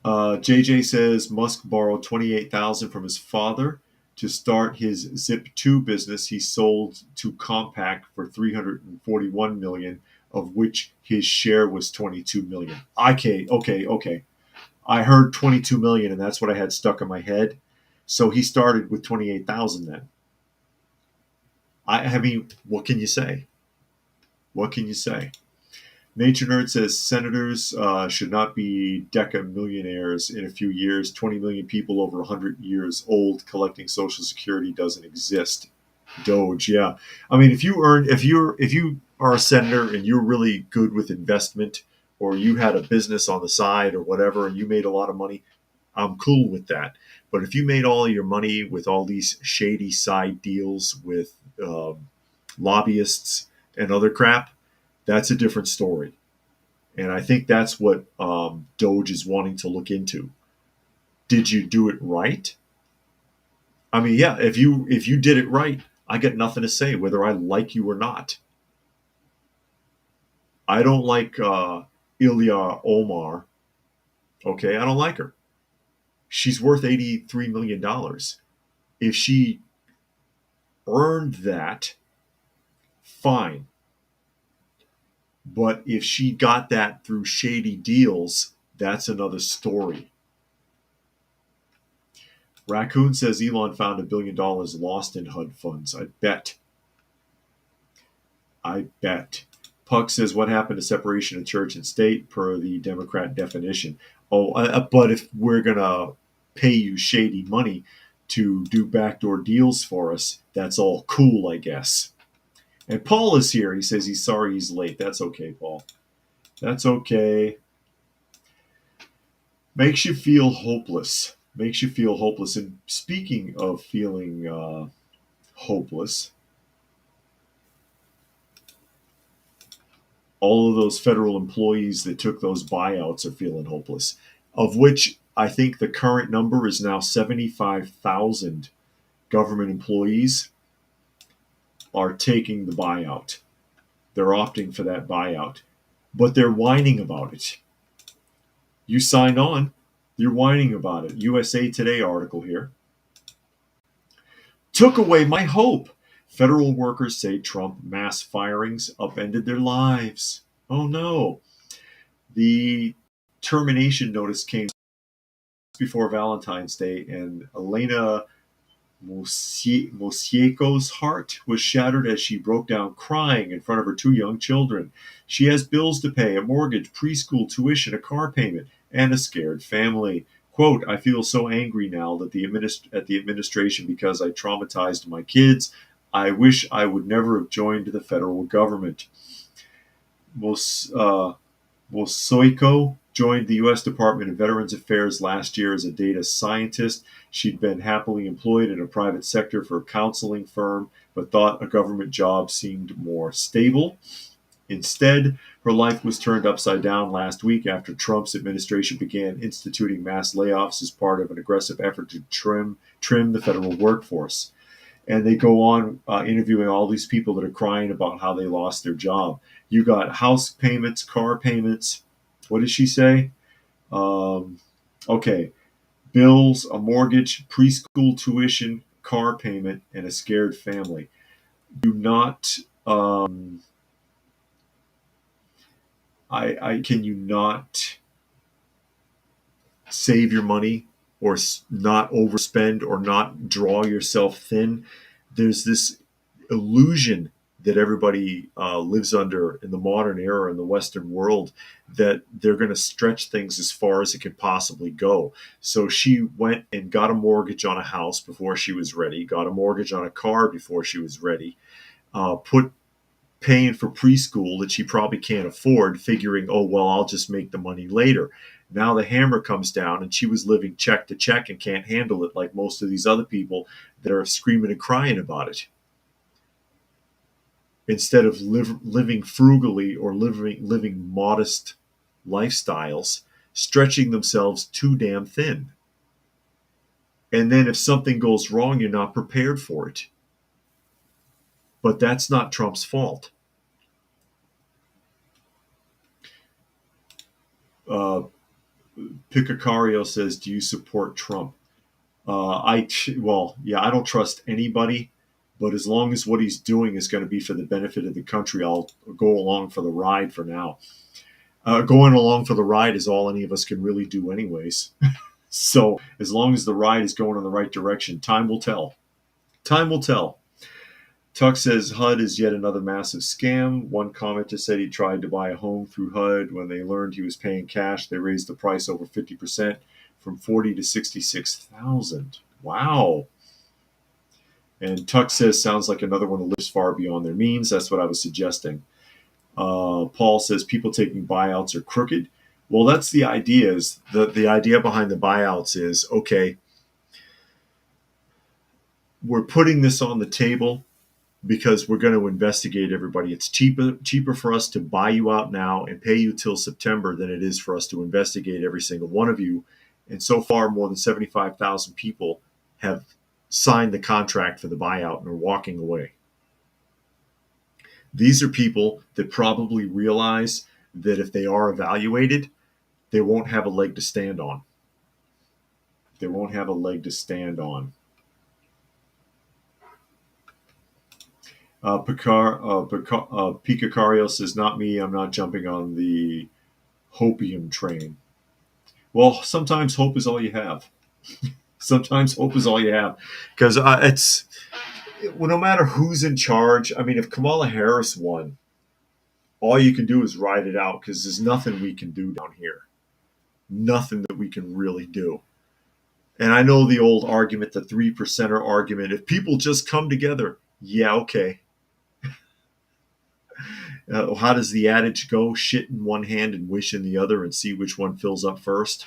JJ says Musk borrowed $28,000 from his father to start his Zip2 business he sold to Compaq for $341 million, of which his share was $22 million. Okay. I heard $22 million, and that's what I had stuck in my head. So he started with $28,000 then. I mean, what can you say? What can you say? Nature Nerd says senators should not be deca-millionaires in a few years. 20 million people over 100 years old collecting Social Security doesn't exist. DOGE, yeah. I mean, if you are a senator and you're really good with investment, or you had a business on the side or whatever, and you made a lot of money, I'm cool with that. But if you made all your money with all these shady side deals with lobbyists and other crap, that's a different story. And I think that's what DOGE is wanting to look into. Did you do it right? I mean, yeah, if you did it right, I got nothing to say whether I like you or not. I don't like Ilya Omar. Okay, I don't like her. She's worth $83 million. If she earned that, fine. But if she got that through shady deals, that's another story. Raccoon says Elon found $1 billion lost in HUD funds. I bet. Puck says, what happened to separation of church and state per the Democrat definition? But if we're going to pay you shady money to do backdoor deals for us, that's all cool, I guess. And Paul is here. He says he's sorry he's late. That's okay, Paul. That's okay. Makes you feel hopeless. And speaking of feeling hopeless, all of those federal employees that took those buyouts are feeling hopeless, of which I think the current number is now 75,000 government employees are taking the buyout. They're opting for that buyout, but they're whining about it. You signed on, you're whining about it. USA Today article here. Took away my hope. Federal workers say Trump mass firings upended their lives. Oh no. The termination notice came before Valentine's Day, and Elena Mosieko's heart was shattered as she broke down crying in front of her 2 young children. She has bills to pay, a mortgage, preschool tuition, a car payment, and a scared family. Quote, I feel so angry now that at the administration because I traumatized my kids. I wish I would never have joined the federal government. Mosoiko joined the U.S. Department of Veterans Affairs last year as a data scientist. She'd been happily employed in a private sector for a counseling firm, but thought a government job seemed more stable. Instead, her life was turned upside down last week after Trump's administration began instituting mass layoffs as part of an aggressive effort to trim the federal workforce. And they go on interviewing all these people that are crying about how they lost their job. You got house payments, car payments. What did she say? Okay, bills, a mortgage, preschool tuition, car payment, and a scared family. Do not. I can you not save your money or not overspend or not draw yourself thin? There's this illusion that everybody lives under in the modern era in the Western world that they're going to stretch things as far as it can possibly go. So she went and got a mortgage on a house before she was ready, got a mortgage on a car before she was ready, put paying for preschool that she probably can't afford, figuring, oh, well, I'll just make the money later. Now the hammer comes down and she was living check to check and can't handle it like most of these other people that are screaming and crying about it. Instead of living frugally or living modest lifestyles, stretching themselves too damn thin. And then if something goes wrong, you're not prepared for it. But that's not Trump's fault. Picacario says, do you support Trump? I don't trust anybody, but as long as what he's doing is going to be for the benefit of the country, I'll go along for the ride for now. Going along for the ride is all any of us can really do anyways. So as long as the ride is going in the right direction, time will tell. Time will tell. Tuck says HUD is yet another massive scam. One commenter said he tried to buy a home through HUD. When they learned he was paying cash, they raised the price over 50% from $40,000 to $66,000. Wow. And Tuck says sounds like another one who lives far beyond their means. That's what I was suggesting. Paul says people taking buyouts are crooked. Well, that's the idea. Is the idea behind the buyouts is, okay, we're putting this on the table because we're going to investigate everybody. It's cheaper for us to buy you out now and pay you till September than it is for us to investigate every single one of you. And so far, more than 75,000 people have signed the contract for the buyout and are walking away. These are people that probably realize that if they are evaluated, they won't have a leg to stand on. They won't have a leg to stand on. Picacario says, not me, I'm not jumping on the hopium train. Well, sometimes hope is all you have. Sometimes hope is all you have. Because no matter who's in charge, I mean, if Kamala Harris won, all you can do is ride it out because there's nothing we can do down here. Nothing that we can really do. And I know the old argument, the 3%er argument, if people just come together, yeah, okay. How does the adage go? Shit in one hand and wish in the other and see which one fills up first.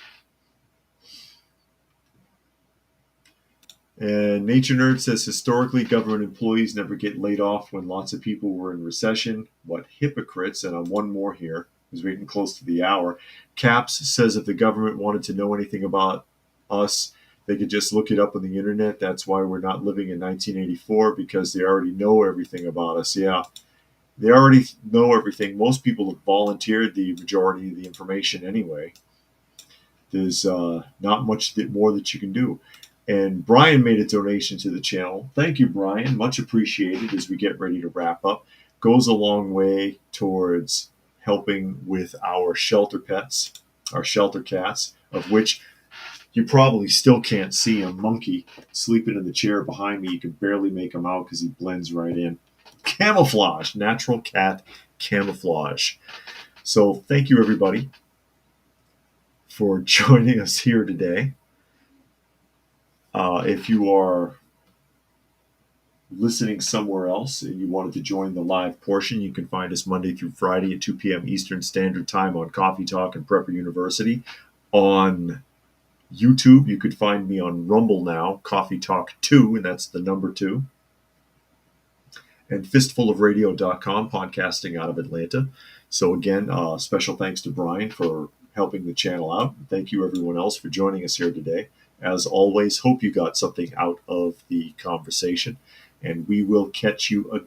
And Nature Nerd says, historically, government employees never get laid off when lots of people were in recession. What hypocrites. And on one more here, who's waiting close to the hour. Caps says if the government wanted to know anything about us, they could just look it up on the internet. That's why we're not living in 1984, because they already know everything about us. Yeah. They already know everything. Most people have volunteered the majority of the information anyway. There's not much more that you can do. And Brian made a donation to the channel. Thank you, Brian. Much appreciated as we get ready to wrap up. Goes a long way towards helping with our shelter pets, our shelter cats, of which you probably still can't see a monkey sleeping in the chair behind me. You can barely make him out because he blends right in. Camouflage, natural cat camouflage. So thank you, everybody, for joining us here today. If you are listening somewhere else and you wanted to join the live portion, you can find us Monday through Friday at 2 p.m. Eastern Standard Time on Coffee Talk and Prepper University. On YouTube, you could find me on Rumble now, Coffee Talk 2, and that's the number 2. And fistfulofradio.com, podcasting out of Atlanta. So again, special thanks to Brian for helping the channel out. Thank you everyone else for joining us here today. As always, hope you got something out of the conversation, and we will catch you again.